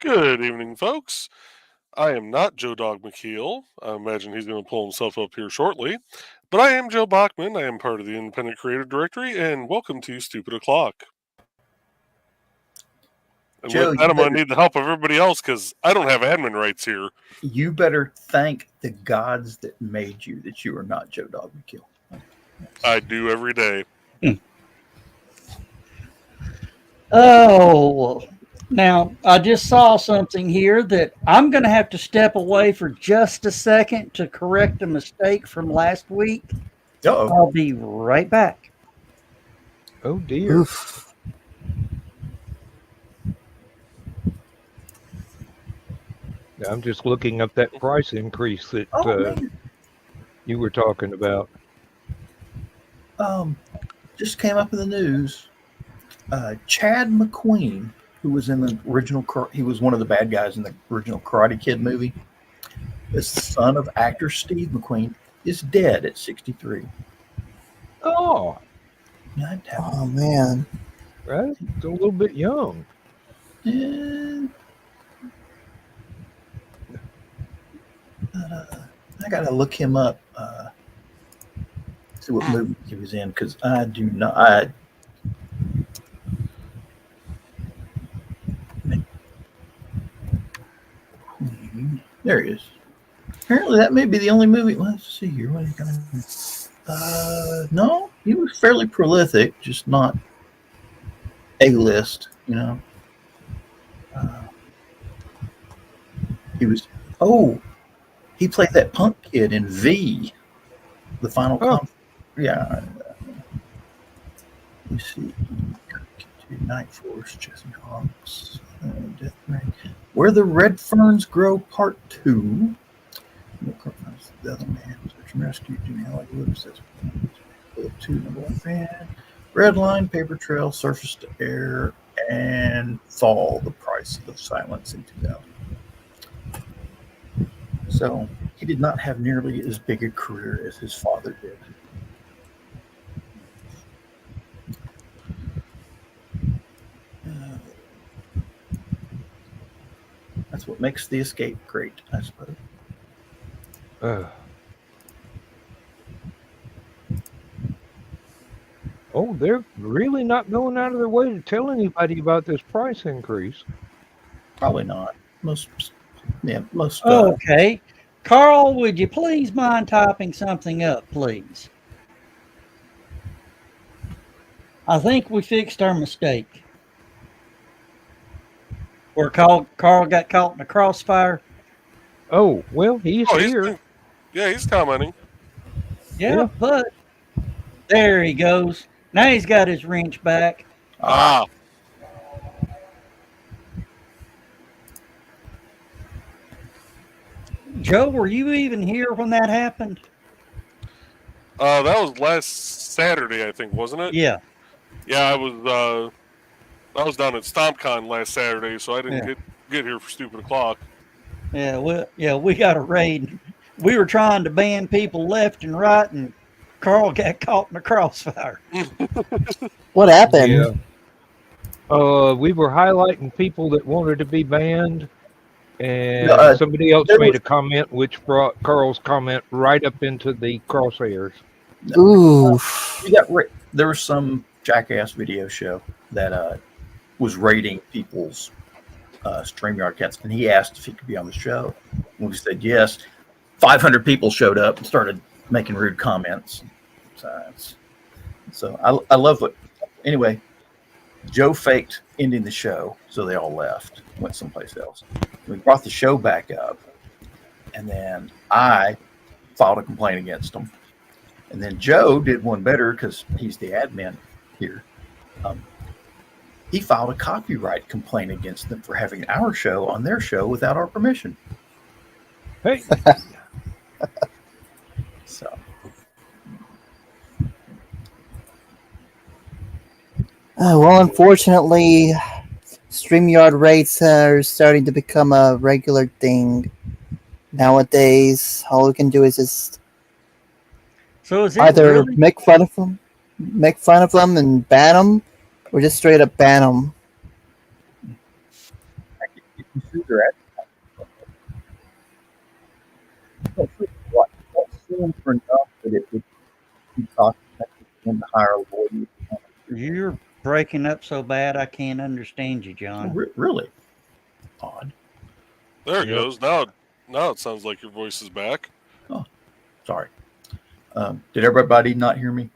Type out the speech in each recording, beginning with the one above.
Good evening, folks. I am not Joe Dog McKeel. I imagine he's going to pull himself up here shortly. But I am Joe Bachman. I am part of the Independent Creative Directory, and welcome to Stupid O'Clock. And Joe, with that, I'm going to need the help of everybody else because I don't have admin rights here. You better thank the gods that made you that you are not Joe Dog McKeel. I do every day. Oh, now I just saw something here that I'm going to have to step away for just a second to correct a mistake from last week. Uh-oh. I'll be right back. Oh, dear. Oof. I'm just looking up that price increase that you were talking about. Just came up in the news. Chad McQueen, who was in the original, he was one of the bad guys in the original Karate Kid movie. Is the son of actor Steve McQueen, is dead at 63. Oh, Oh man, right. It's a little bit young. And, I gotta look him up. See what movie he was in because I do not. There he is. Apparently, that may be the only movie. Let's see here. What is no, he was fairly prolific, just not A-list. You know, he was. Oh, he played that punk kid in V, the final. Yeah. Let me see. Night Force, Jesse Hawks, Death Ray. Where the Red Ferns Grow Part 2. The other man, Search and Rescue, Jimmy Hollywood, says 2, number 1 fan. Red Line, Paper Trail, Surface to Air, and Fall, The Price of Silence in 2000. So he did not have nearly as big a career as his father did. what makes the escape great, I suppose. Oh, they're really not going out of their way to tell anybody about this price increase. Probably not. Most. Okay. Carl, would you please mind typing something up, please? I think we fixed our mistake. Where Carl got caught in a crossfire. Oh, well, he's here. He's commenting. Yeah, but there he goes. Now he's got his wrench back. Joe, were you even here when that happened? That was last Saturday, I think, wasn't it? Yeah. Yeah, I was down at StompCon last Saturday, so I didn't get here for stupid o'clock. Yeah, we got a raid. We were trying to ban people left and right, and Carl got caught in a crossfire. What happened? Yeah. We were highlighting people that wanted to be banned, and somebody else made a comment which brought Carl's comment right up into the crosshairs. Ooh. There was some jackass video show that was rating people's StreamYard accounts, and he asked if he could be on the show. And we said yes. 500 people showed up and started making rude comments. So I love it. Anyway, Joe faked ending the show, so they all left, went someplace else. We brought the show back up, and then I filed a complaint against them. And then Joe did one better because he's the admin here. He filed a copyright complaint against them for having our show on their show without our permission. Hey. So. Well, unfortunately, StreamYard rates are starting to become a regular thing nowadays. All we can do is just either make fun of them and ban them, or just straight up ban them. For enough that it would be cost effective for them to hire a lawyer. You're breaking up so bad I can't understand you, John. Really? Odd. There it goes. Now it sounds like your voice is back. Oh, sorry. Did everybody not hear me?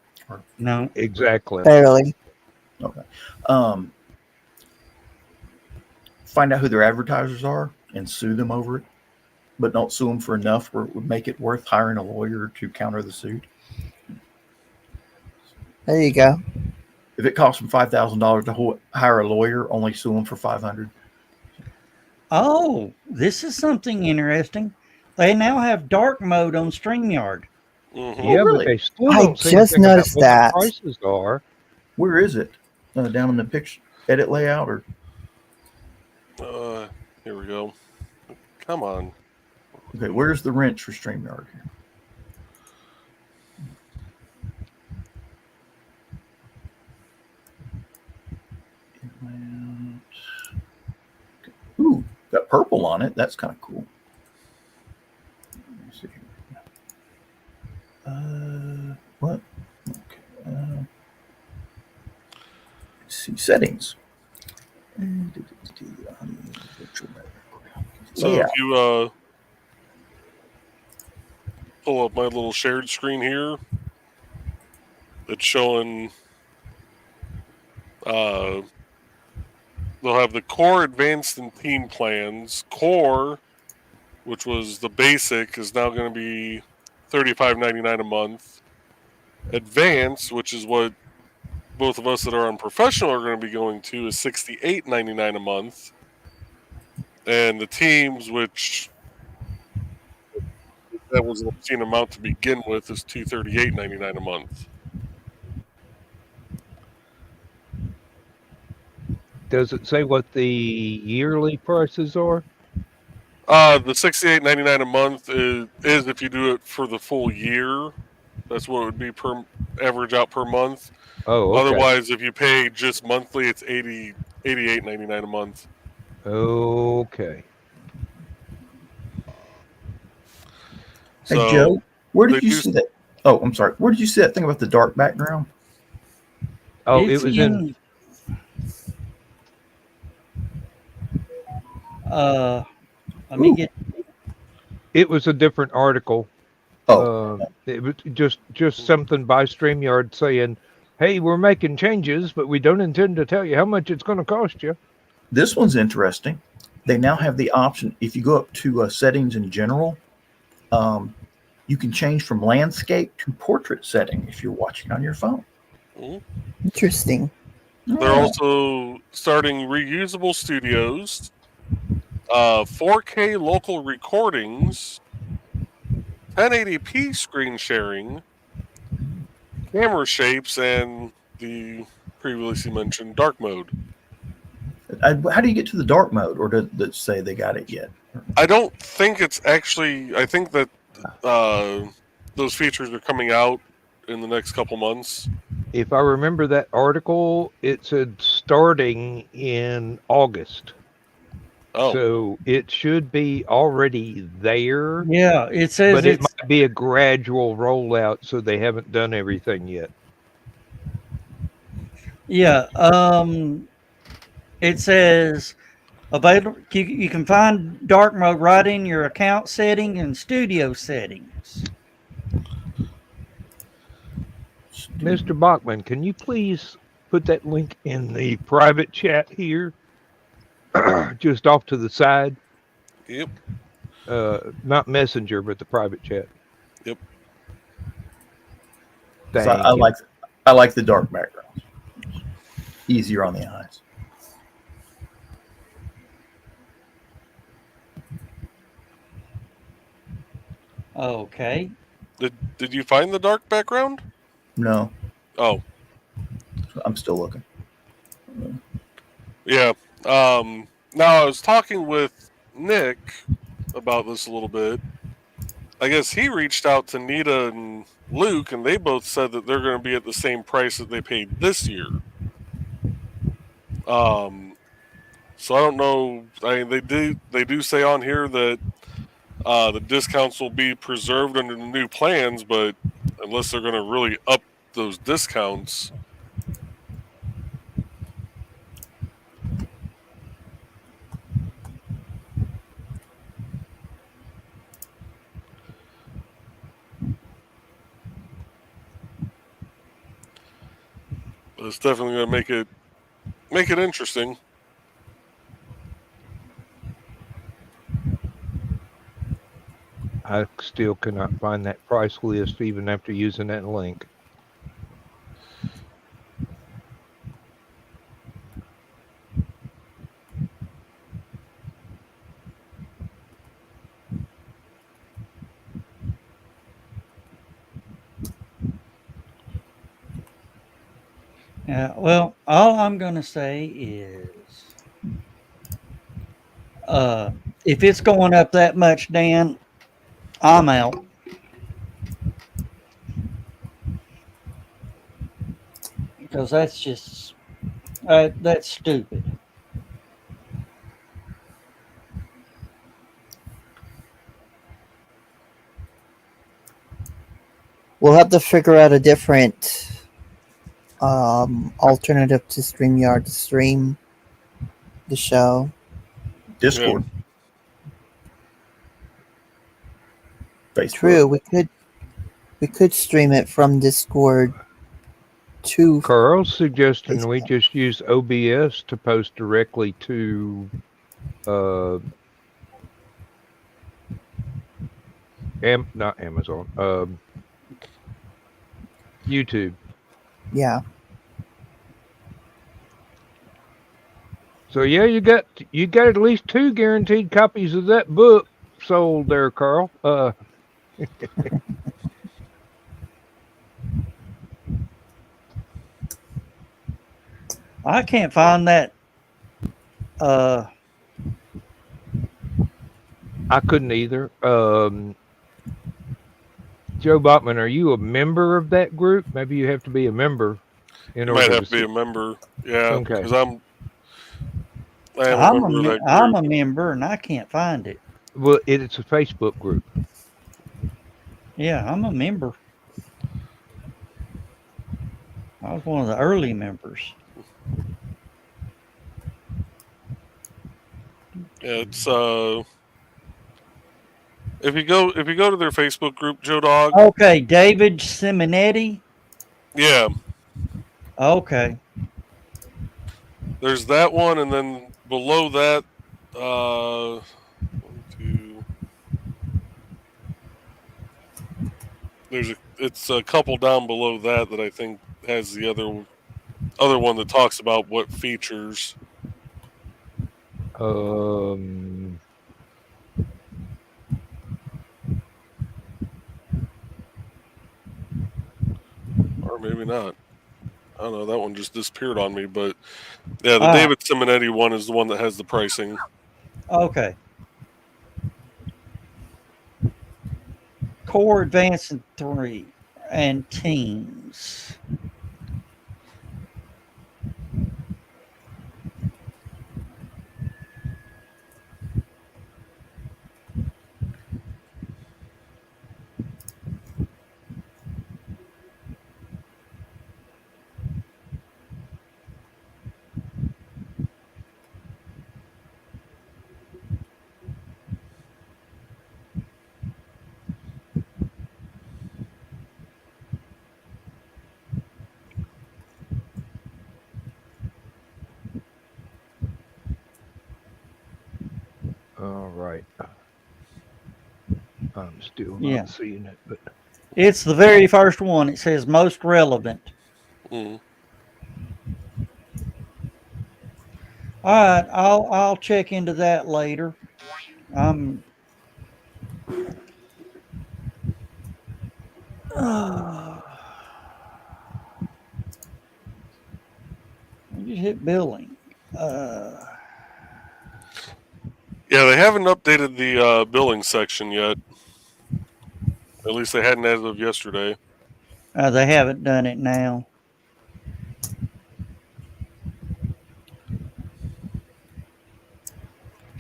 No, exactly. Barely. Okay. Find out who their advertisers are and sue them over it, but don't sue them for enough where it would make it worth hiring a lawyer to counter the suit. There you go. If it costs them $5,000 to hire a lawyer, only sue them for $500. Oh, this is something interesting. They now have dark mode on StreamYard. Mm-hmm. Yeah, really? But they still I don't say just anything about noticed what that. the prices are. Where is it? Down in the picture edit layout, or? Here we go. Come on. Okay, where's the wrench for StreamYard here? Ooh, got purple on it. That's kind of cool. Let me see here. What? Okay. Let's see settings. So if you pull up my little shared screen here, it's showing they'll have the core, advanced, and teen plans. Core, which was the basic, is now going to be $35.99 a month. Advanced, which is what both of us that are on professional are going to be going to, is $68.99 a month. And the teams, which that was an obscene amount to begin with, is $238.99 a month. Does it say what the yearly prices are? The $68.99 a month is if you do it for the full year. That's what it would be per average out per month. Oh, okay. Otherwise, if you pay just monthly, it's $88.99 a month. Okay. Hey, So Joe, where they did you do. see that? Oh, I'm sorry. Where did you see that thing about the dark background? Oh, it It's was in. in. Let me Ooh. get. It was a different article. Oh, It was just something by StreamYard saying, "Hey, we're making changes, but we don't intend to tell you how much it's going to cost you." this one's interesting. They now have the option, if you go up to settings in general, um, you can change from landscape to portrait setting if you're watching on your phone. Mhm. Interesting. They're Yeah. also starting reusable studios, 4K local recordings, 1080p screen sharing, camera shapes, and the previously mentioned dark mode. How do you get to the dark mode, or does it say they got it yet? I don't think it's actually. I think that uh, those features are coming out in the next couple months. If I remember that article, it said starting in August. Oh, So it should be already there, Yeah, it says but it it's. might be a gradual rollout, so they haven't done everything yet. Yeah. It says available. You can find dark mode right in your account setting and studio settings. Mr. Bachman, can you please put that link in the private chat here, just off to the side? yep, Not Messenger, but the private chat. yep. So I Thank you. like the dark background. Easier on the eyes. Okay. Did you find the dark background? No, Oh, I'm still looking. yeah. Now I was talking with Nick about this a little bit. I guess he reached out to Nita and Luke, and they both said that they're going to be at the same price that they paid this year. Um, so I don't know. I mean, they do say on here that the discounts will be preserved under the new plans, but unless they're going to really up those discounts, it's definitely going to make it interesting. I still cannot find that price list even after using that link. Yeah. Well, all I'm going to say is, uh, if it's going up that much, Dan, I'm out. Because that's just that's stupid. We'll have to figure out a different alternative to StreamYard to stream the show. Yeah. Discord, Facebook. True, we could stream it from Discord to Carl's suggesting we Facebook. just use OBS to post directly to not Amazon, YouTube. Yeah. So yeah, you got at least 2 guaranteed copies of that book sold there, Carl. I can't find that. I couldn't either. Joe Bachman, are you a member of that group? Maybe you have to be a member in You might order have to to be a member. Yeah, Okay. because I am a member of that I'm group. a member and I can't find it. Well, it's a Facebook group. Yeah, I'm a member. I was one of the early members. Yeah, it's if you go to their Facebook group, Joe Dog. Okay, David Simonetti. Yeah, Okay. there's that one, and then below that, one, two. It's a couple down below that I think has the other one that talks about what features. Um, Or maybe not. I don't know. That one just disappeared on me. But yeah, the Ah, David Simonetti one is the one that has the pricing. okay. Core Advanced in 3 and Teams. all right. I'm still Yeah. not seeing it, but It's the very first one. It says most relevant. Mm. All right, I'll check into that later. I just hit billing. Yeah, they haven't updated the billing section yet. At least they hadn't as of yesterday. They haven't done it now.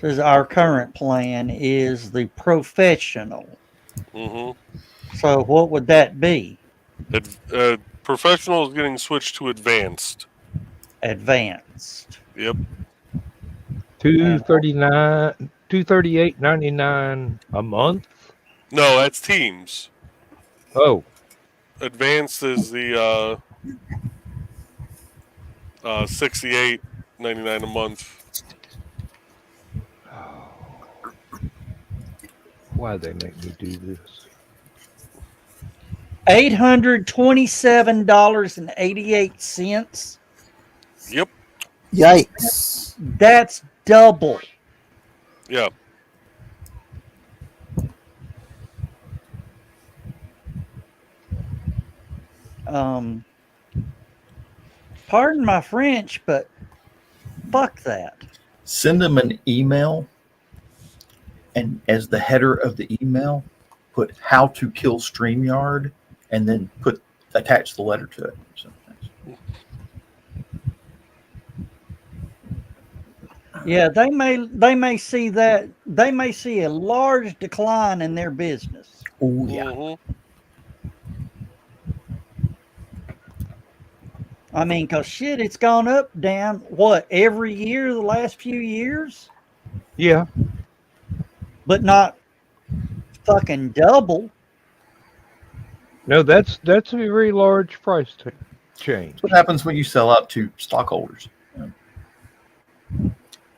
Says our current plan is the professional. Mm-hmm. So what would that be? Professional is getting switched to advanced. Advanced. Yep. $238.99 a month. No, that's Teams. Oh, Advanced is the $68.99 a month. why they make me do this? $827.88. Yep. Yikes. That's double. Yeah. Pardon my French, but fuck that. Send them an email, and as the header of the email, put "How to Kill StreamYard," and then attach the letter to it. So, Yeah, they may see that they may see a large decline in their business. oh yeah. Mm-hmm. I mean, cause shit, it's gone up, down. What, every year the last few years, Yeah, but not fucking double. no, that's a very large price change. That's what happens when you sell out to stockholders.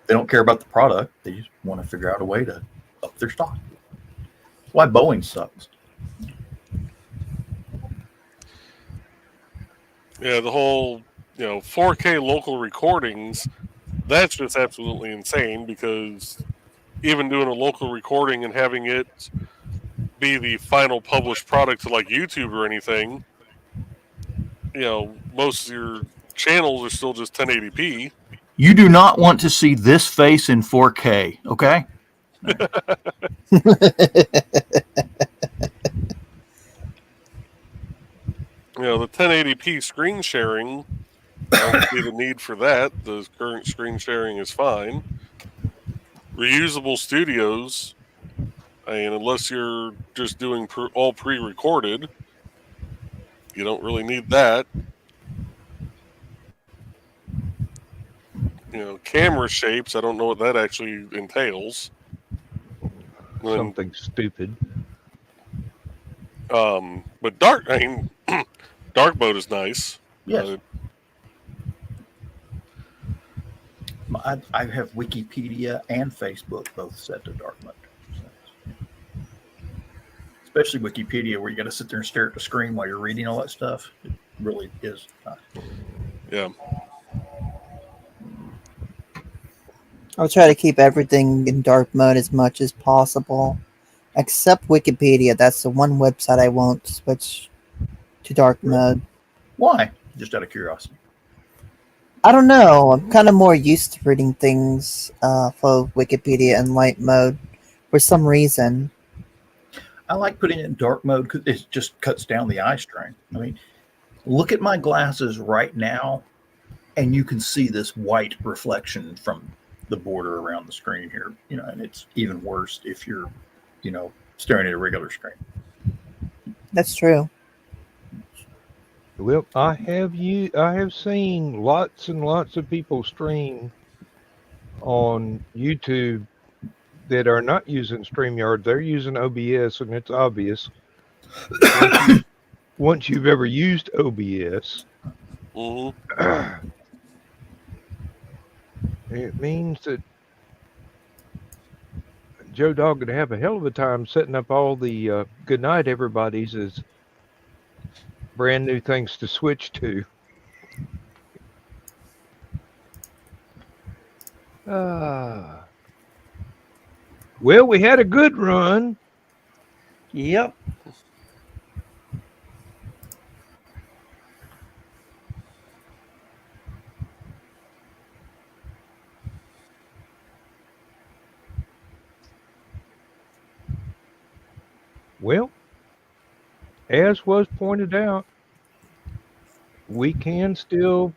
They don't care about the product; they just want to figure out a way to up their stock. That's why Boeing sucks. Yeah, the whole 4K local recordings. That's just absolutely insane because even doing a local recording and having it be the final published product to like YouTube or anything, most of your channels are still just 1080p. You do not want to see this face in 4K, okay? The 1080p screen sharing, I don't see the need for that. The current screen sharing is fine. Reusable studios, And unless you're just doing all pre-recorded, you don't really need that. Camera shapes, I don't know what that actually entails. Something stupid. But dark mode is nice. Yes. I have Wikipedia and Facebook both set to dark mode. Especially Wikipedia, where you got to sit there and stare at the screen while you're reading all that stuff. It really is nice. Yeah. I'll try to keep everything in dark mode as much as possible, except Wikipedia. That's the one website I won't switch to dark mode. Why? Just out of curiosity. I don't know. I'm kind of more used to reading things for Wikipedia in light mode for some reason. I like putting it in dark mode because it just cuts down the eye strain. I mean, look at my glasses right now, and you can see this white reflection from the border around the screen here. And it's even worse if you're, staring at a regular screen. That's true. Well, I have seen lots and lots of people stream on YouTube that are not using StreamYard. They're using OBS, and it's obvious. Once you've ever used OBS, it means that Joe Dog would have a hell of a time setting up all the good night everybody's as brand new things to switch to. Well, we had a good run. Yep. Well, as was pointed out, we can still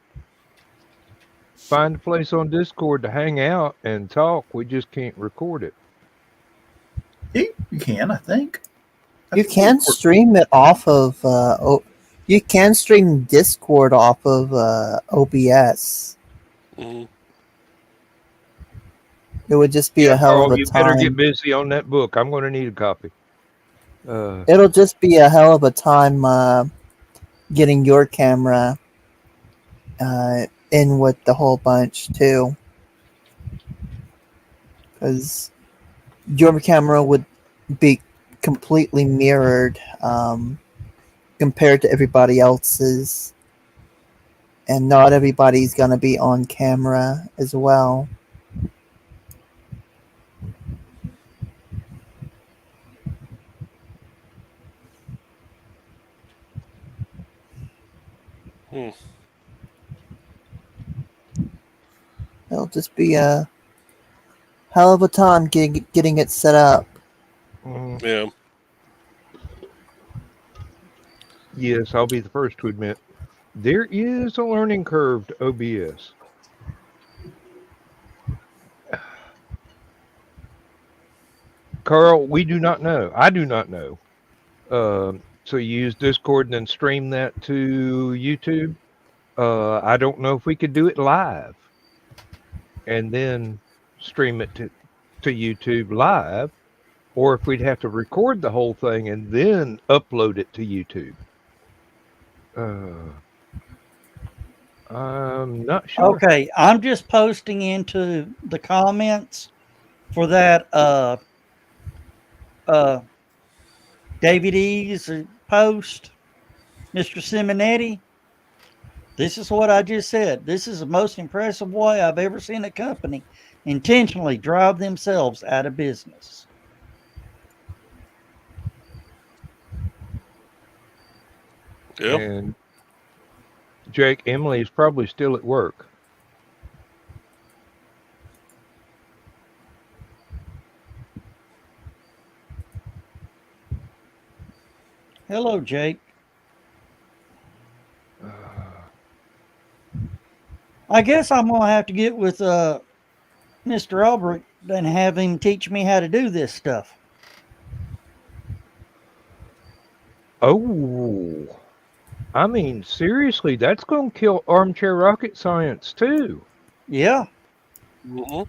find a place on Discord to hang out and talk. We just can't record it. You can, I think. You can stream it off of. You can stream Discord off of OBS. Mm-hmm. It would just be a hell of a you time. better get busy on that book. I'm going to need a copy. It'll just be a hell of a time getting your camera in with the whole bunch too, because your camera would be completely mirrored compared to everybody else's, and not everybody's going to be on camera as well. It'll just be a hell of a time getting it set up. Yeah. Yes, I'll be the first to admit there is a learning curve to OBS. Carl, we do not know. I do not know. So you use Discord and then stream that to YouTube. I don't know if we could do it live and then stream it to YouTube live, or if we'd have to record the whole thing and then upload it to YouTube. I'm not sure. Okay, I'm just posting into the comments for that David E's post, Mr. Simonetti. This is what I just said. This is the most impressive way I've ever seen a company intentionally drive themselves out of business. Yep. And Jake, Emily is probably still at work. Hello, Jake. I guess I'm going to have to get with Mr. Albrecht and have him teach me how to do this stuff. Oh, I mean, seriously, that's going to kill armchair rocket science too. Yeah. Mm-hmm.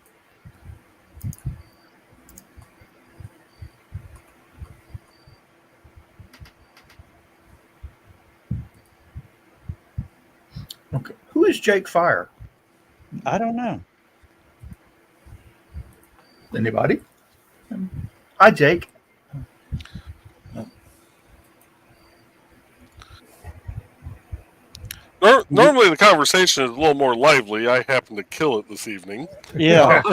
Okay. Who is Jake Fire? I don't know. Anybody? Hi, Jake. Normally the conversation is a little more lively. I happen to kill it this evening. Yeah.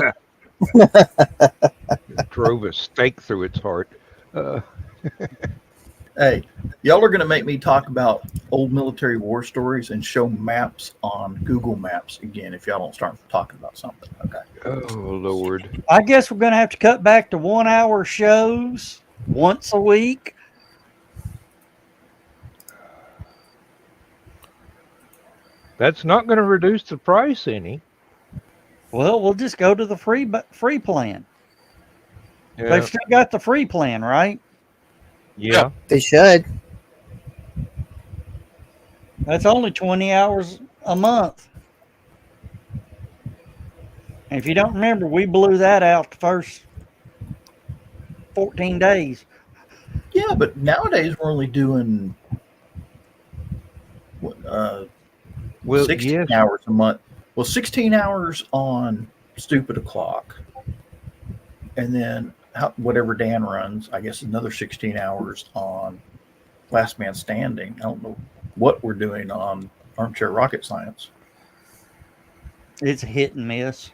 Drove a stake through its heart. Hey, y'all are going to make me talk about old military war stories and show maps on Google Maps again if y'all don't start talking about something. Okay. Oh, Lord. I guess we're going to have to cut back to 1 hour shows once a week. That's not going to reduce the price any. Well, we'll just go to the free plan. Yeah. They've still got the free plan, right? Yeah. They should. That's only 20 hours a month. And if you don't remember, we blew that out the first 14 days. Yeah, but nowadays we're only doing Well, 16 yes. hours a month. Well, 16 hours on Stupid O'Clock. And then whatever Dan runs, I guess another 16 hours on Last Man Standing. I don't know what we're doing on Armchair Rocket Science. It's a hit and miss.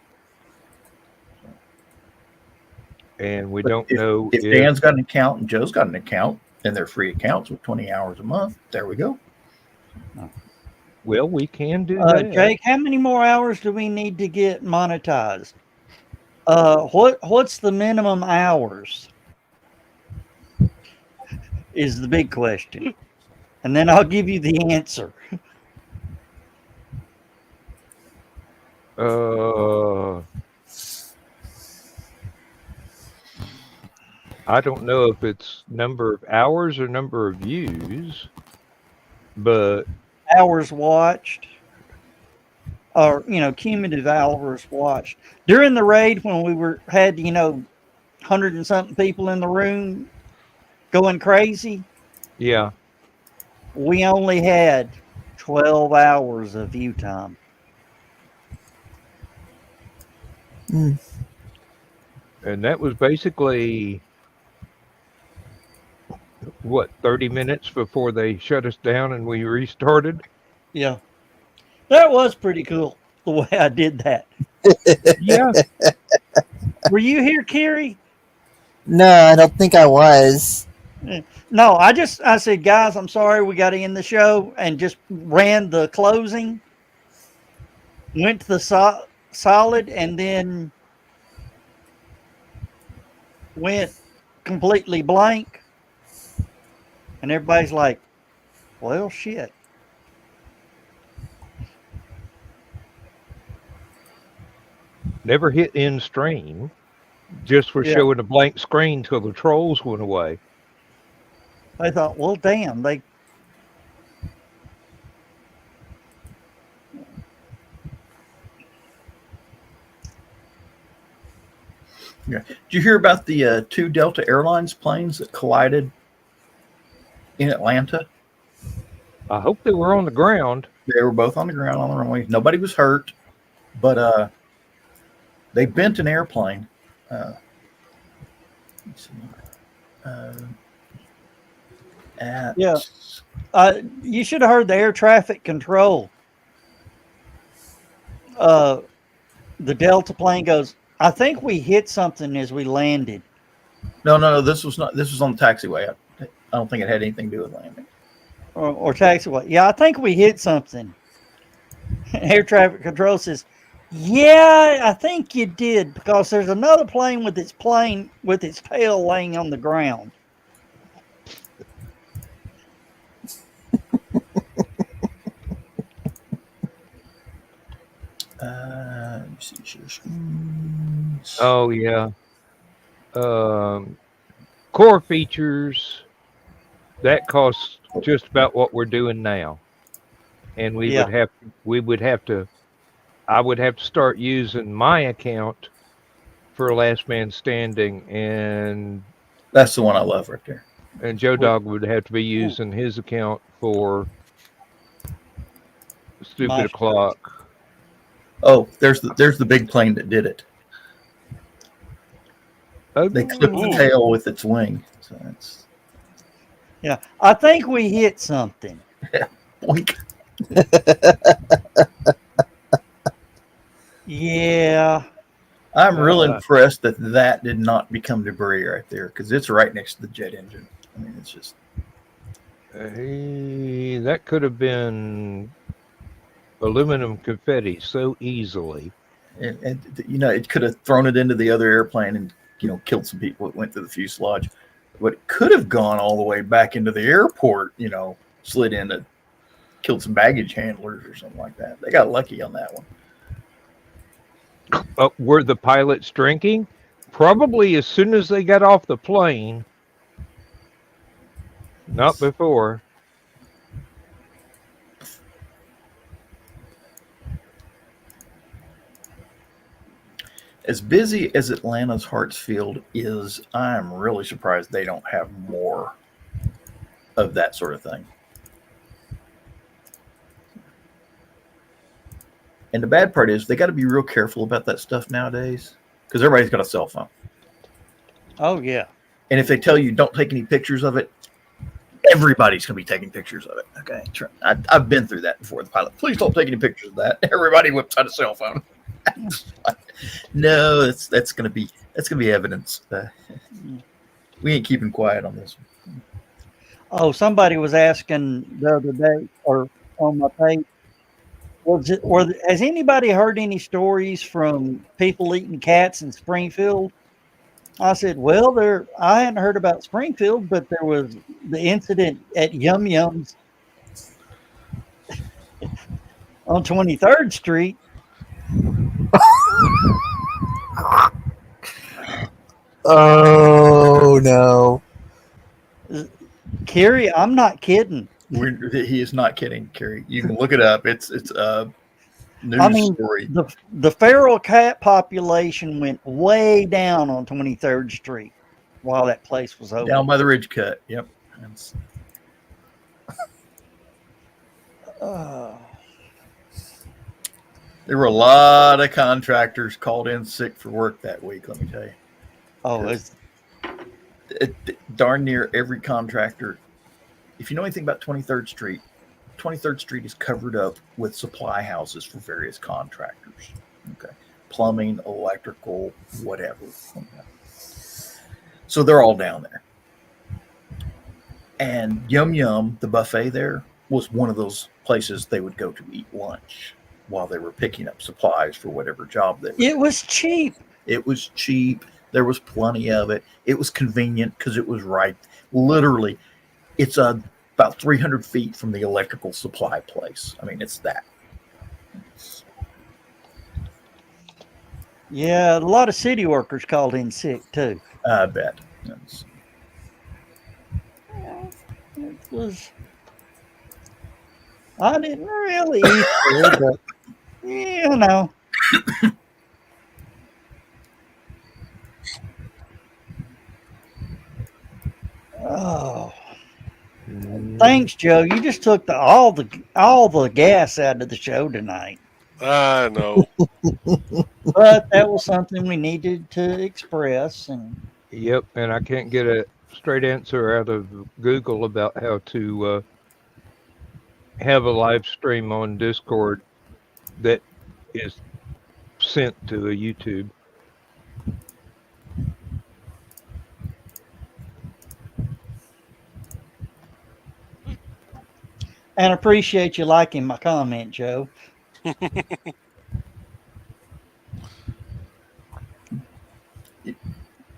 And we But don't know if Dan's got an account and Joe's got an account, and they're free accounts with 20 hours a month, there we go. Well, we can do that. Jake, how many more hours do we need to get monetized? What's the minimum hours? Is the big question. And then I'll give you the answer. I don't know if it's number of hours or number of views, but Hours watched, or cumulative hours watched during the raid when we had 100 and something people in the room going crazy. yeah. We only had 12 hours of view time. Mm. And that was basically, 30 minutes before they shut us down and we restarted? Yeah. That was pretty cool, the way I did that. Yeah. Were you here, Kerry? No, I don't think I was. No, I said, guys, I'm sorry, we got to end the show, and just ran the closing, went to the solid, and then went completely blank. And everybody's like, well, shit. Never hit end stream. Just for showing a blank screen till the trolls went away. I thought, well, damn, they. Yeah. Did you hear about the 2 Delta Airlines planes that collided in Atlanta? I hope they were on the ground. They were both on the ground on the runway. Nobody was hurt, but they bent an airplane. You should have heard the air traffic control. The Delta plane goes, I think we hit something as we landed. No. This was not. This was on the taxiway. I don't think it had anything to do with landing. Or taxiway. Yeah, I think we hit something. Air traffic control says, yeah, I think you did, because there's another plane with its tail laying on the ground. Let me see. Oh yeah. Core features. that costs just about what we're doing now, and we Yeah. would have to. I would have to start using my account for Last Man Standing, That's the one I love right there. and Joe Dog would have to be using his account for Stupid My O'Clock. Oh, there's the big plane that did it. Oh, They clipped the Ooh. tail with its wing. So it's Yeah, I think we hit something. boink. Yeah. I'm real Uh, impressed that did not become debris right there because it's right next to the jet engine. I mean, it's just that could have been aluminum confetti so easily. and it could have thrown it into the other airplane and killed some people. It went through the fuselage, but it could have gone all the way back into the airport. Slid in and killed some baggage handlers or something like that. They got lucky on that one. Were the pilots drinking? Probably as soon as they got off the plane. Not before. As busy as Atlanta's Hartsfield is, I'm really surprised they don't have more of that sort of thing. And the bad part is they got to be real careful about that stuff nowadays because everybody's got a cell phone. Oh yeah. And if they tell you don't take any pictures of it, everybody's going to be taking pictures of it. Okay. I've been through that before. The pilot, please don't take any pictures of that. Everybody whips out a cell phone. No, that's going to be evidence. We ain't keeping quiet on this one. Oh, somebody was asking the other day or on my page, has anybody heard any stories from people eating cats in Springfield? I said, well, I hadn't heard about Springfield, but there was the incident at Yum Yum's on 23rd Street. Oh no. Carrie, I'm not kidding. He is not kidding, Kerry. You can look it up. It's a news story. The feral cat population went way down on 23rd Street while that place was open. Down by the Ridge Cut. Yep. There were a lot of contractors called in sick for work that week, let me tell you. Oh, it's darn near every contractor. If you know anything about 23rd Street, 23rd Street is covered up with supply houses for various contractors. Okay. Plumbing, electrical, whatever. Okay. So they're all down there. And Yum Yum, the buffet there, was one of those places they would go to eat lunch while they were picking up supplies for whatever job they were doing. It was cheap. It was cheap. There was plenty of it. It was convenient because it was right. Literally, it's about 300 feet from the electrical supply place. I mean, it's that. Yeah, a lot of city workers called in sick too. I bet. It was. I didn't really eat there, but you know. Oh, thanks, Joe. You just took all the gas out of the show tonight. I know. But that was something we needed to express, and Yep, and I can't get a straight answer out of Google about how to have a live stream on Discord that is sent to a YouTube. and appreciate you liking my comment, Joe.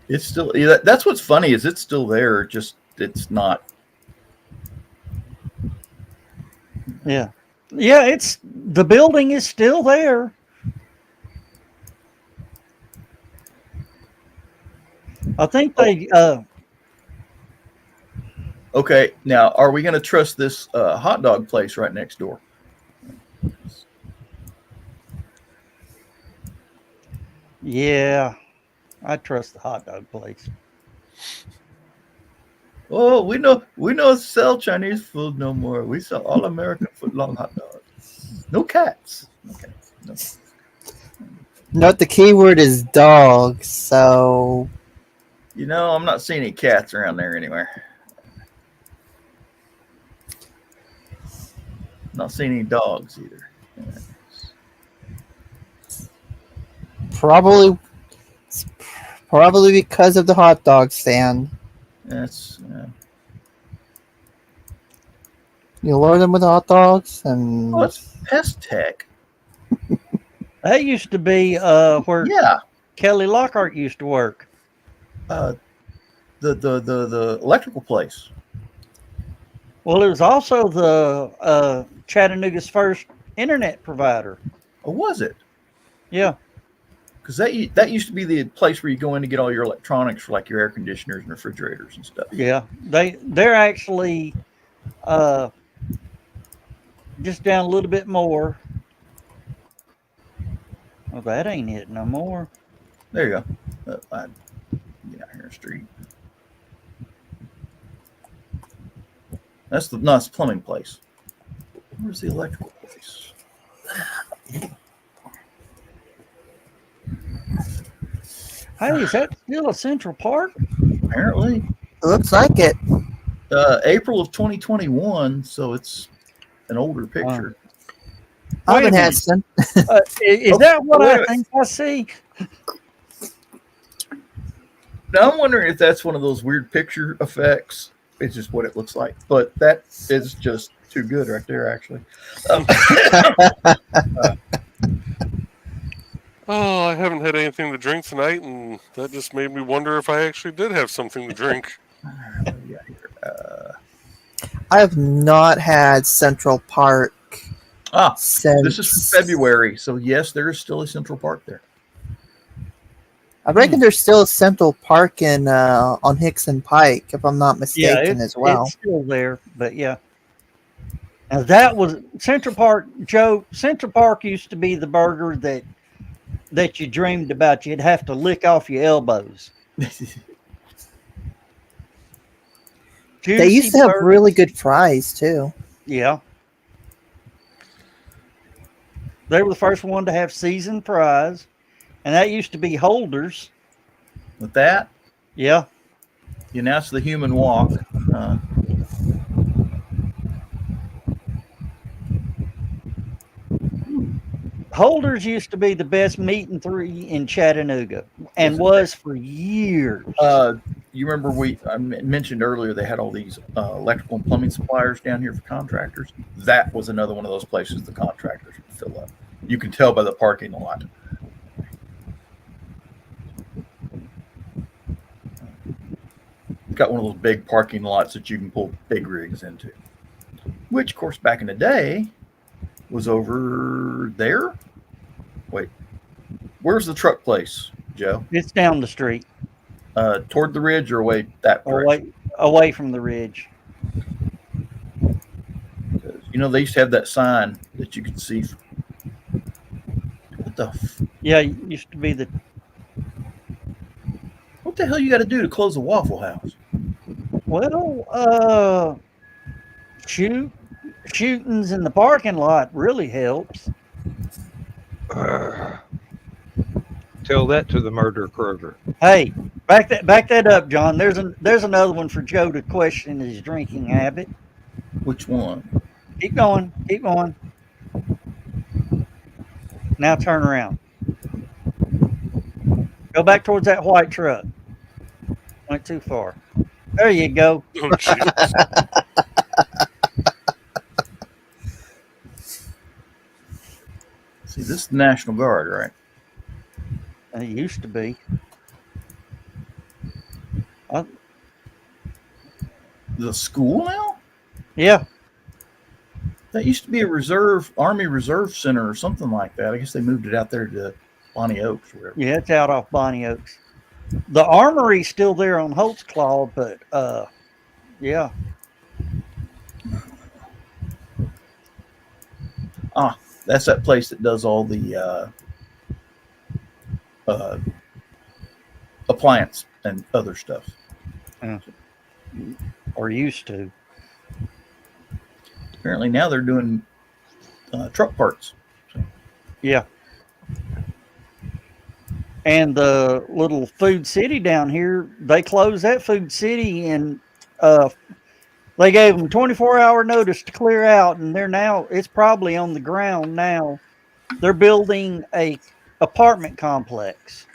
It's still, that's what's funny is it's still there. Just it's not. Yeah, it's the building is still there. I think they Okay, now are we going to trust this hot dog place right next door? Yeah, I trust the hot dog place. Oh, we know sell Chinese food no more. We sell all American foot long hot dogs. No cats. Okay. No. Note the keyword is dog, so You know, I'm not seeing any cats around there anywhere. Not seeing any dogs either. probably probably because of the hot dog stand. That's You lure them with hot dogs, and oh, it's Pest Tech. That used to be where Yeah. Kelly Lockhart used to work. The electrical place. Well, it was also the Chattanooga's first internet provider. Or was it? Yeah. Because that used to be the place where you go in to get all your electronics for like your air conditioners and refrigerators and stuff. Yeah. They're actually just down a little bit more. Well, that ain't it no more. There you go. I get out here in the street. That's the plumbing place. Where's the electrical place? Hey, is that still a Central Park? Apparently, it looks like it. April of 2021. So it's an older picture. I haven't Wait a had minute. some. Is that what wait a I minute. think I see? Now I'm wondering if that's one of those weird picture effects. It's just what it looks like, but that is just too good right there, actually. Oh, I haven't had anything to drink tonight, and that just made me wonder if I actually did have something to drink. What do we got here? I have not had Central Park since. This is from February, so yes, there is still a Central Park there. I reckon there's still a Central Park in on Hickson Pike, if I'm not mistaken, as well. It's still there, but yeah. Now that was Central Park, Joe. Central Park used to be the burger that you dreamed about. You'd have to lick off your elbows. They used to have burger. really good fries too. Yeah. They were the first one to have seasoned fries, and that used to be Holders. With that, Yeah. you announced the human walk. Holders used to be the best meat and three in Chattanooga, and was for years. You remember I mentioned earlier they had all these electrical and plumbing suppliers down here for contractors. That was another one of those places the contractors would fill up. You can tell by the parking lot. Got one of those big parking lots that you can pull big rigs into. Which, of course, back in the day was over there. Wait, where's the truck place, Joe? It's down the street, Toward the ridge or away that direction? away from the ridge. You know, they used to have that sign that you could see. Yeah, it used to be the. What the hell you got to do to close a Waffle House? Well, shootings in the parking lot really helps. Tell that to the murder Kroger. Hey, back that up, John. There's another one for Joe to question his drinking habit. Which one? Keep going. Now turn around. Go back towards that white truck. Went too far. There you go. Oh, jeez. See, this is the National Guard, right? It used to be. The school now? Yeah. That used to be a Army Reserve Center or something like that. I guess they moved it out there to Bonnie Oaks or whatever. Yeah, it's out off Bonnie Oaks. The armory's still there on Holtzclaw, but yeah. That's that place that does all the appliance and other stuff. Or used to. Apparently now they're doing truck parts. Yeah. And the little Food City down here, they closed that Food City and they gave them 24-hour notice to clear out, and it's probably on the ground now. They're building a apartment complex.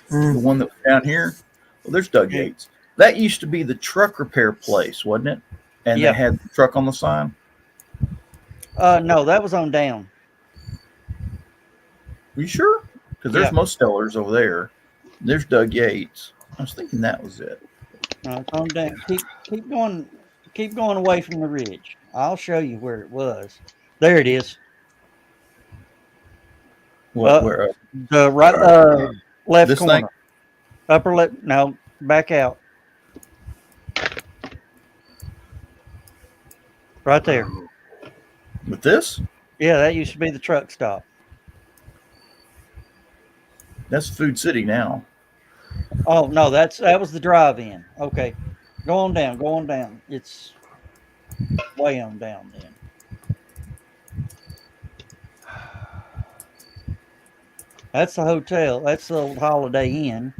The one that was down here, well, there's Doug Yates. That used to be the truck repair place, wasn't it? And Yeah. they had the truck on the sign. No, that was on down. Are you sure? Because there's Yeah. most Stellars over there. There's Doug Yates. I was thinking that was it. No, it's on down. Keep going. Keep going away from the ridge. I'll show you where it was. There it is. What? Where? The right left This corner. thing? Upper left. No, back out. Right there. With this? Yeah, that used to be the truck stop. That's Food City now. Oh no, that was the drive-in. Okay, go on down. Go on down. It's way on down then. That's the hotel. That's the old Holiday Inn.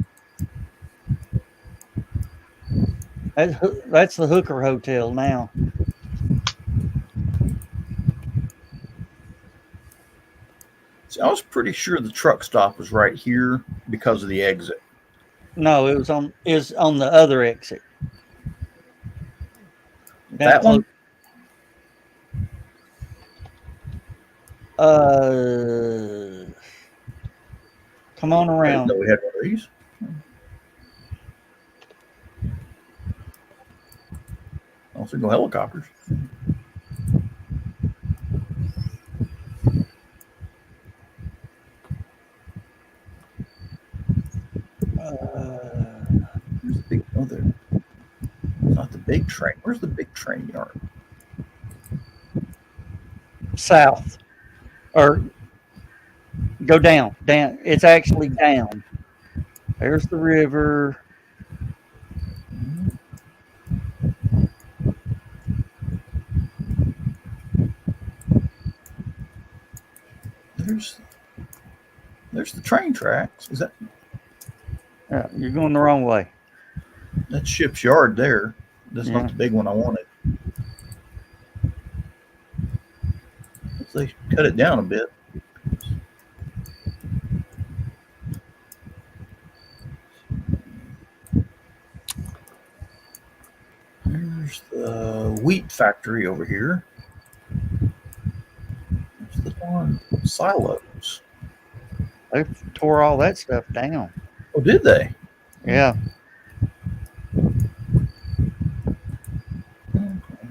That's the Hooker Hotel now. See, I was pretty sure the truck stop was right here because of the exit. No, it was on the other exit. That one? Come on I didn't around. know we had one of these. Also, go helicopters. Where's the big? Oh, there. Not the big train. Where's the big train yard? South, or go down. Down. It's actually down. There's the river. There's the train tracks. Is that? Yeah, you're going the wrong way. That's Ship's Yard there. That's Yeah. not the big one I wanted. If they cut it down a bit. There's the wheat factory over here. There's the darn silos. They tore all that stuff down. Oh, did they? Yeah.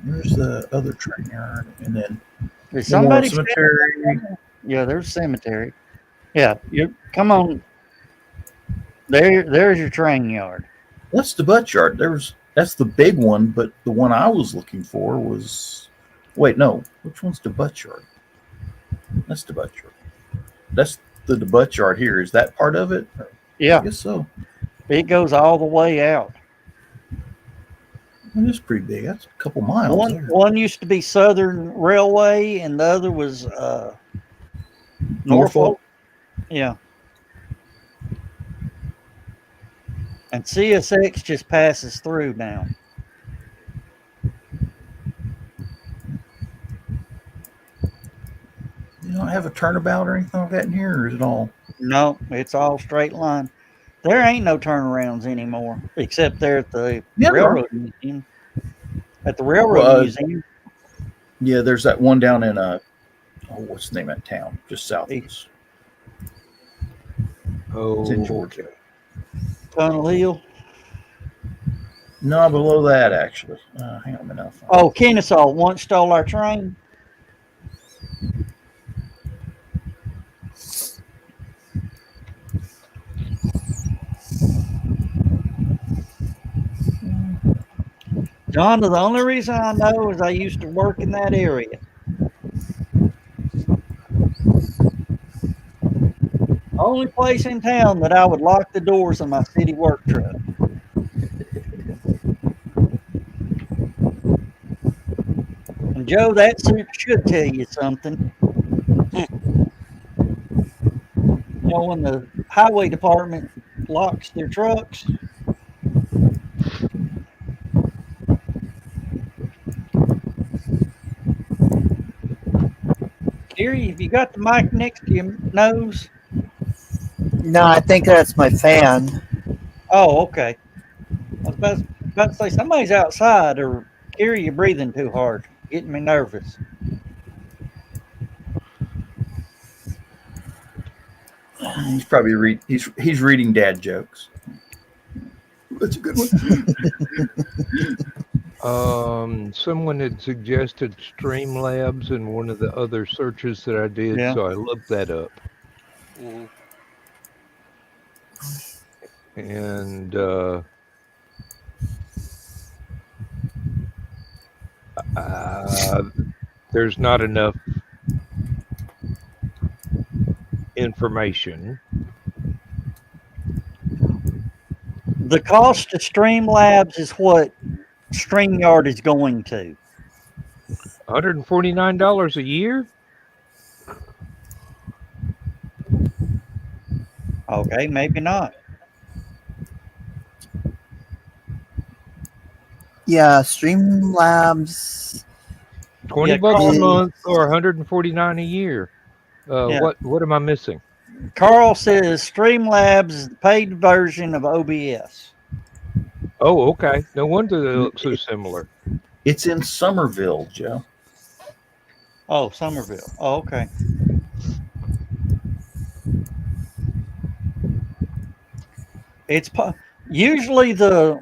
There's the other train yard, and then Is one more somebody? cemetery. Yeah, there's cemetery. Yeah, you come on. There's your train yard. That's the butt yard. That's the big one, but the one I was looking for was. Wait, no. Which one's the butt yard? That's the butt yard. That's the butt yard here. Is that part of it? Yeah, I guess so. it goes all the way out. It is pretty big. That's a couple miles. there. One used to be Southern Railway, and the other was Norfolk. Yeah. And CSX just passes through now. You don't have a turnabout or anything like that in here, or is it all? No, it's all straight line. There ain't no turnarounds anymore, except there at the Yeah, there are. railroad museum. At the railroad Well, museum. Yeah, there's that one down in what's the name of that town? Just south of us. Oh, It's in Georgia. Tunnel Hill. No, below that actually. Hang on a minute. Oh, Kennesaw once stole our train. John, the only reason I know is I used to work in that area. Only place in town that I would lock the doors of my city work truck. And Joe, that suit should tell you something. You know, when the highway department locks their trucks, Gary, have you got the mic next to your nose? No, I think that's my fan. Oh, okay. I was about to say somebody's outside, or Gary, you're breathing too hard, getting me nervous. He's probably he's reading dad jokes. That's a good one. Someone had suggested Streamlabs in one of the other searches that I did, Yeah. so I looked that up. Mhm. And there's not enough information. The cost of Streamlabs is what StreamYard is going to. $149 a year? Okay, maybe not. Yeah, Streamlabs. $20 Yeah, a Carl, month or $149 a year? Yeah. What am I missing? Carl says Streamlabs is the paid version of OBS. Oh, okay. No wonder they look so similar. It's in Somerville, Joe. Oh, Somerville. Oh, okay. It's usually the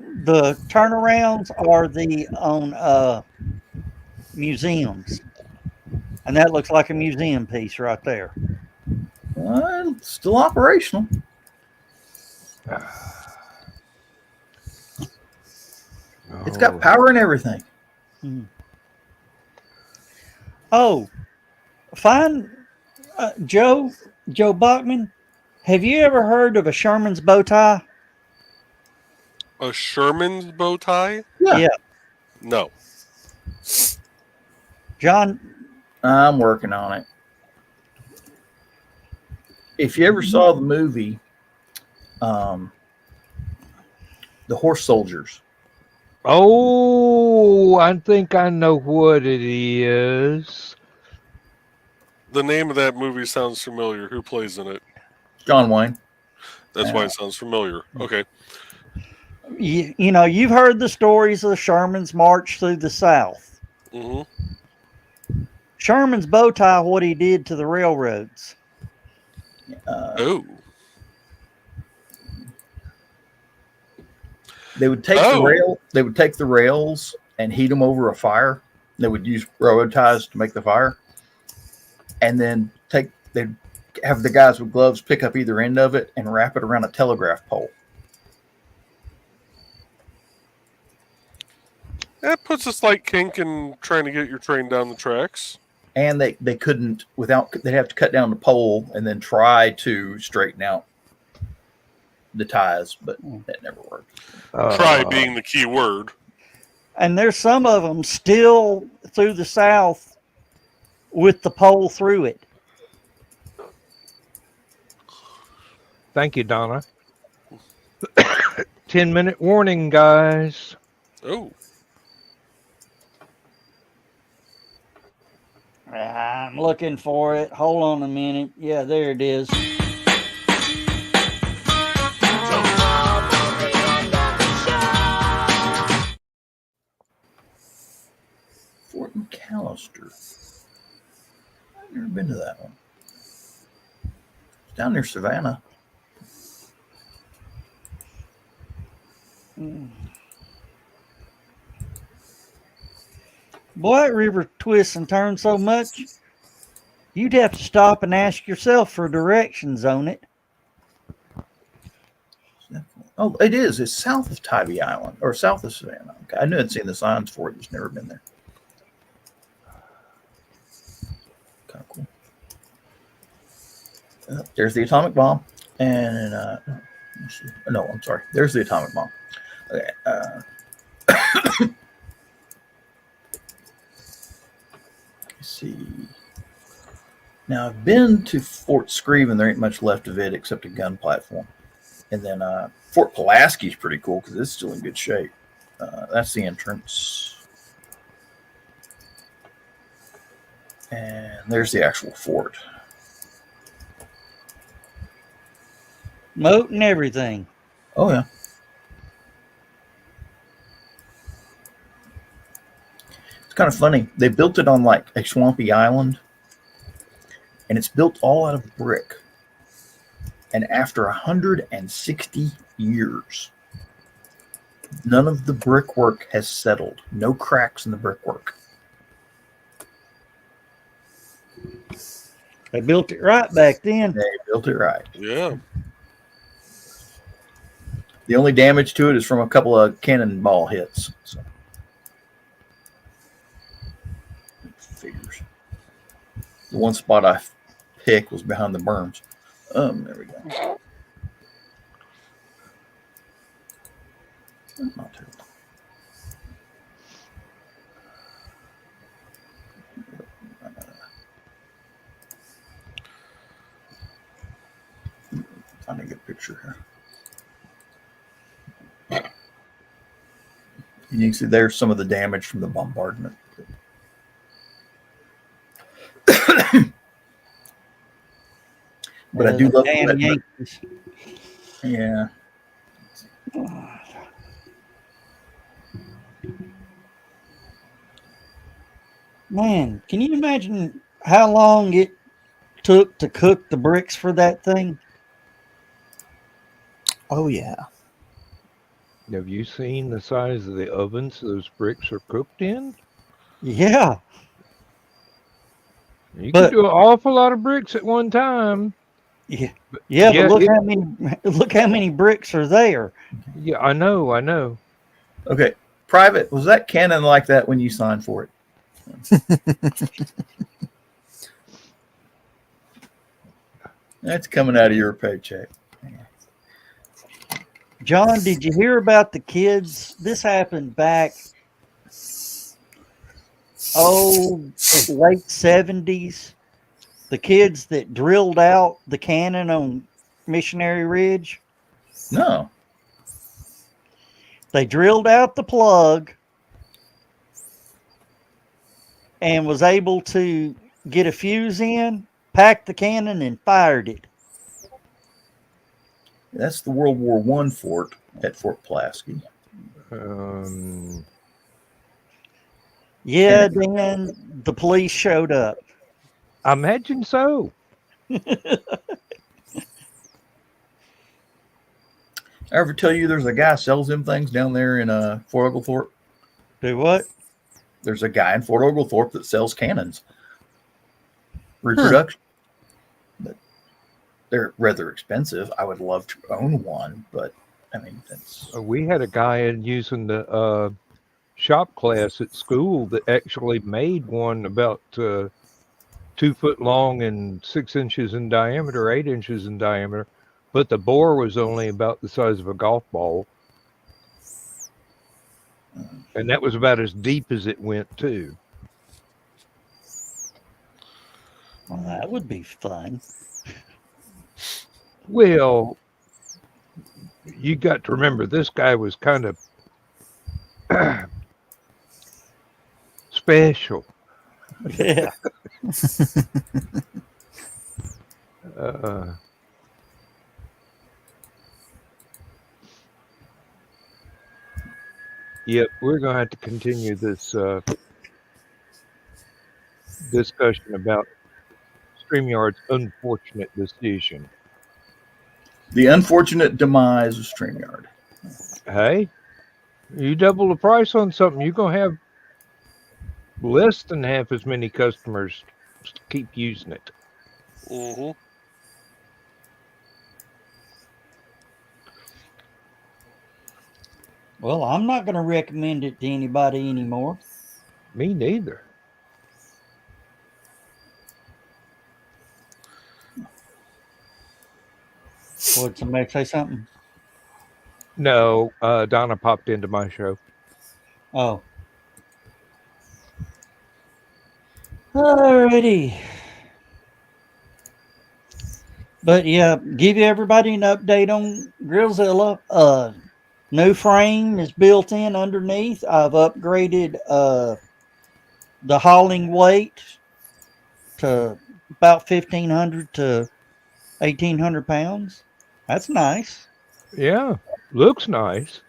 turnarounds are the on museums, and that looks like a museum piece right there. Still operational. It's got power and everything. Oh, fine, Joe Bachman. Have you ever heard of a Sherman's bow tie? A Sherman's bow tie? Yeah. No. John, I'm working on it. If you ever saw the movie, The Horse Soldiers. Oh, I think I know what it is. The name of that movie sounds familiar. Who plays in it? John Wayne. That's why it sounds familiar. Okay. you know, you've heard the stories of the Sherman's march through the South. Mm-hmm. Sherman's bow tie, what he did to the railroads. Oh. They would take the rail. They would take the rails and heat them over a fire. They would use railroad ties to make the fire, and then they'd have the guys with gloves pick up either end of it and wrap it around a telegraph pole. That puts a slight kink in trying to get your train down the tracks. And they couldn't they'd have to cut down the pole and then try to straighten out the ties, but that never worked. Try being the key word. And there's some of them still through the South with the pole through it. Thank you, Donna. 10-minute warning, guys. Oh. I'm looking for it. Hold on a minute. Yeah, there it is. Fort McAllister. I've never been to that one. It's down near Savannah. Boy, that river twists and turns so much, you'd have to stop and ask yourself for directions on it. Oh, it is. It's south of Tybee Island or south of Savannah. Okay. I knew I'd seen the signs for it, just never been there. Kind of cool. There's the atomic bomb. And let's see. No, I'm sorry. There's the atomic bomb. Okay. Let's see. Now I've been to Fort Screven. There ain't much left of it except a gun platform. And then Fort Pulaski is pretty cool because it's still in good shape. That's the entrance. And there's the actual fort. Moat and everything. Oh, yeah. It's kind of funny. They built it on like a swampy island. And it's built all out of brick. And after 160 years, none of the brickwork has settled. No cracks in the brickwork. They built it right back then. They built it right. Yeah. The only damage to it is from a couple of cannonball hits. So. Figures. The one spot I picked was behind the berms. There we go. Not terrible. Find a good picture here. And you can see there's some of the damage from the bombardment. But I do love damn that. Yankees. Yeah. Man, can you imagine how long it took to cook the bricks for that thing? Oh yeah. Have you seen the size of the ovens those bricks are cooked in? Yeah. You But- can do an awful lot of bricks at one time. Yeah. But Yeah, but it- look how many bricks are there. Yeah, I know. Okay. Private, was that canon like that when you signed for it? That's coming out of your paycheck. John, did you hear about the kids? This happened back late 70s. The kids that drilled out the cannon on Missionary Ridge. No. They drilled out the plug and was able to get a fuse in, pack the cannon, and fired it. That's the World War I fort at Fort Pulaski. Yeah, then the police showed up. I imagine so. I ever tell you there's a guy sells them things down there in Fort Oglethorpe? Do what? There's a guy in Fort Oglethorpe that sells cannons. Reproduction. But they're rather expensive. I would love to own one, but I mean, that's... We had a guy in using the shop class at school that actually made one about 2 foot long and 6 inches in diameter, 8 inches in diameter, but the bore was only about the size of a golf ball. And that was about as deep as it went, too. Well, that would be fun. Well, you got to remember, this guy was kind of special. Yeah. Yep, we're going to have to continue this discussion about StreamYard's unfortunate decision. The unfortunate demise of StreamYard. Hey, you double the price on something, you're going to have less than half as many customers keep using it. Mm-hmm. Well, I'm not going to recommend it to anybody anymore. Me neither. Would somebody say something? No, Donna popped into my show. Oh. Alrighty. But yeah, give you everybody an update on Grillzilla. New frame is built in underneath. I've upgraded the hauling weight to about 1,500 to 1,800 pounds. That's nice. Yeah, looks nice.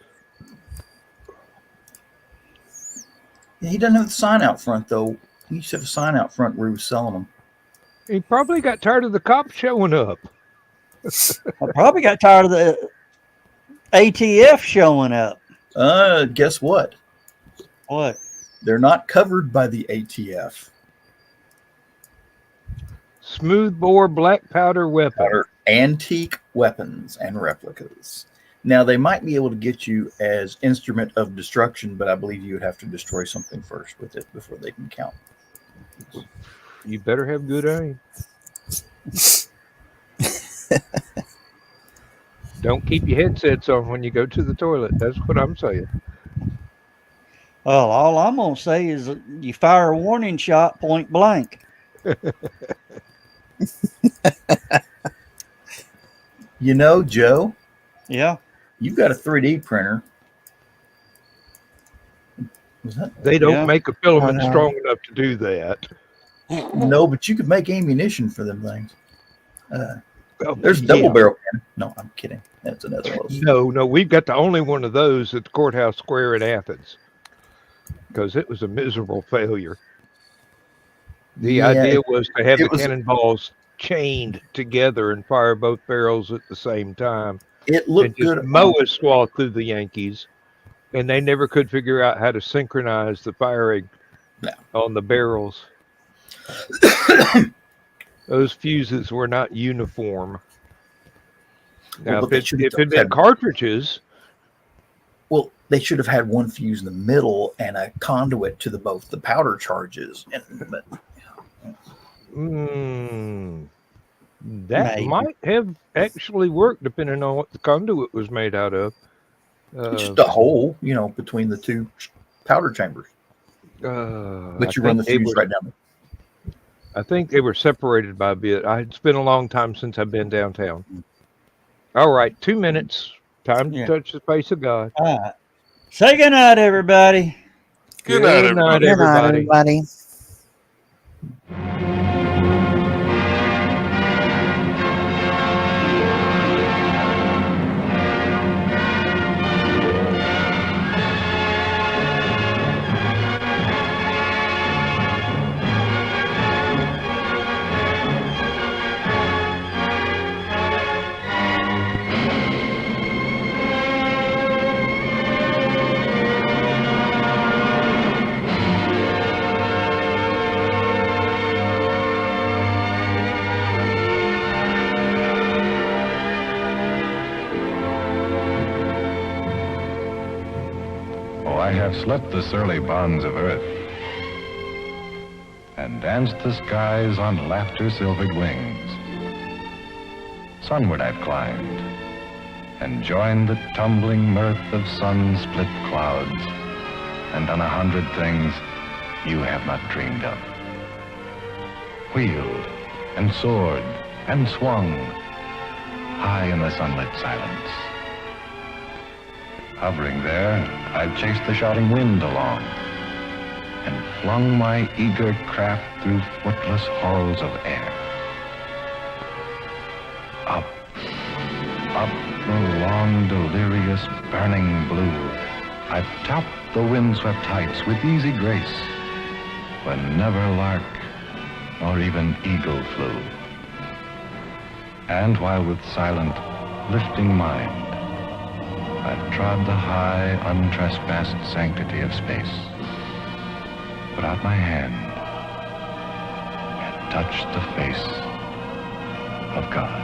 He doesn't have the sign out front, though. He used to have a sign out front where he was selling them. He probably got tired of the cops showing up. I probably got tired of the ATF showing up. Guess what? What? They're not covered by the ATF. Smoothbore black powder weapon. Are antique weapons and replicas. Now, they might be able to get you as instrument of destruction, but I believe you would have to destroy something first with it before they can count. You better have good aim. Don't keep your headsets on when you go to the toilet. That's what I'm saying. Well, all I'm going to say is you fire a warning shot point blank. You know, Joe, Yeah. you've got a 3D printer. Was that? They don't Yeah. make a filament I know. strong enough to do that. No, but you could make ammunition for them things. Oh, There's yeah. double barrel cannon. No, I'm kidding. That's another one. No, we've got the only one of those at the courthouse square in Athens because it was a miserable failure. The Yeah, idea was to have it the was- cannonballs chained together and fire both barrels at the same time. It And looked just good. mow a swath through the Yankees. And they never could figure out how to synchronize the firing No. on the barrels. Those fuses were not uniform. Now, but they if should it have had been had- cartridges, Well, they should have had one fuse in the middle and a conduit to both the powder charges. But that Maybe. might have actually worked depending on what the conduit was made out of. just a hole, between the two powder chambers. But you run the fuse right down there. I think they were separated by a bit. It's been a long time since I've been downtown. All right, 2 minutes. Time to Yeah. touch the face of God. All right. Say good night, everybody. Good night, everybody. Good night, everybody. everybody. Oh, I have slept the surly bonds of earth and danced the skies on laughter-silvered wings. Sunward I've climbed and joined the tumbling mirth of sun-split clouds and done 100 things you have not dreamed of. Wheeled and soared and swung high in the sunlit silence. Hovering there, I've chased the shouting wind along and flung my eager craft through footless halls of air. Up, up the long, delirious, burning blue, I've topped the windswept heights with easy grace, when never lark nor even eagle flew. And while with silent, lifting mind, I've trod the high, untrespassed sanctity of space, put out my hand, and touched the face of God.